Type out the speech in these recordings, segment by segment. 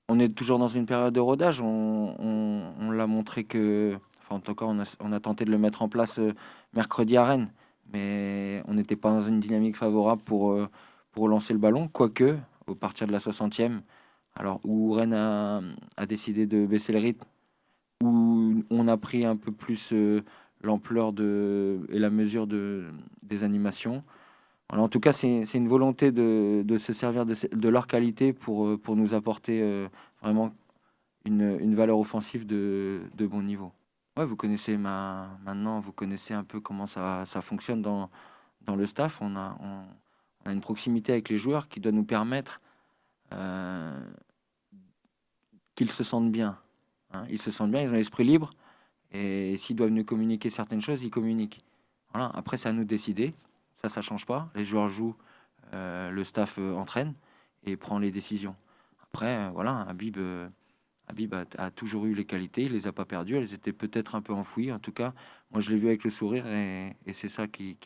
On est toujours dans une période de rodage. On l'a montré que, enfin, en tout cas, on a tenté de le mettre en place mercredi à Rennes, mais on n'était pas dans une dynamique favorable pour lancer le ballon, quoique, au partir de la 60e, alors où Rennes a décidé de baisser le rythme, où on a pris un peu plus l'ampleur et la mesure des animations. Voilà, en tout cas, c'est une volonté de se servir de leur qualité pour nous apporter vraiment une valeur offensive de bon niveau. Ouais, maintenant, vous connaissez un peu comment ça fonctionne dans le staff. On a une proximité avec les joueurs qui doit nous permettre euh, qu'ils se sentent bien, hein. Ils se sentent bien, ils ont l'esprit libre. Et s'ils doivent nous communiquer certaines choses, ils communiquent. Voilà. Après, c'est à nous de décider. Ça change pas. Les joueurs jouent, le staff entraîne et prend les décisions. Après, voilà, Habib a toujours eu les qualités, il les a pas perdues. Elles étaient peut-être un peu enfouies. En tout cas, moi, je l'ai vu avec le sourire et c'est ça qui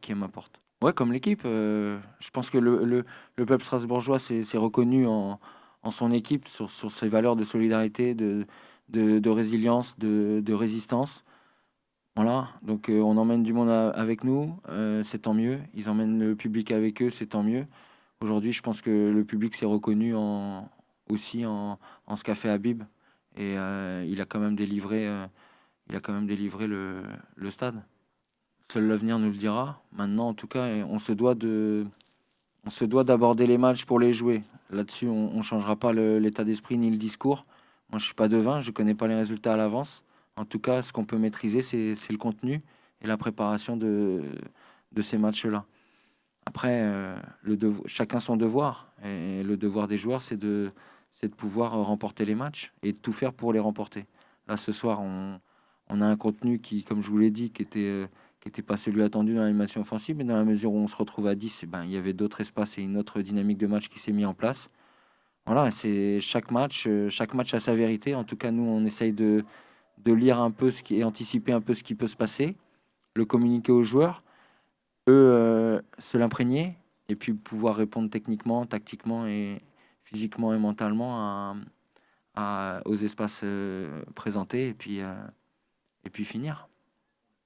m'importe. Ouais, comme l'équipe, je pense que le peuple strasbourgeois s'est reconnu en son équipe sur ses valeurs de solidarité, de résilience, de résistance. Voilà, donc on emmène du monde avec nous, c'est tant mieux. Ils emmènent le public avec eux, c'est tant mieux. Aujourd'hui, je pense que le public s'est reconnu aussi en ce qu'a fait Habib et il a quand même délivré le stade. Seul l'avenir nous le dira. Maintenant, en tout cas, on se doit d'aborder les matchs pour les jouer. Là-dessus, on ne changera pas l'état d'esprit ni le discours. Moi, je suis pas devin, je connais pas les résultats à l'avance. En tout cas, ce qu'on peut maîtriser, c'est le contenu et la préparation de ces matchs-là. Après, chacun son devoir. Et le devoir des joueurs, c'est de pouvoir remporter les matchs et de tout faire pour les remporter. Là, ce soir, on a un contenu qui, comme je vous l'ai dit, qui était pas celui attendu dans l'animation offensive, mais dans la mesure où on se retrouve à 10, eh ben, il y avait d'autres espaces et une autre dynamique de match qui s'est mis en place. Voilà, c'est chaque match a sa vérité. En tout cas, nous, on essaye de lire un peu et anticiper un peu ce qui peut se passer, le communiquer aux joueurs, eux se l'imprégner et puis pouvoir répondre techniquement, tactiquement et physiquement et mentalement aux espaces présentés et puis finir.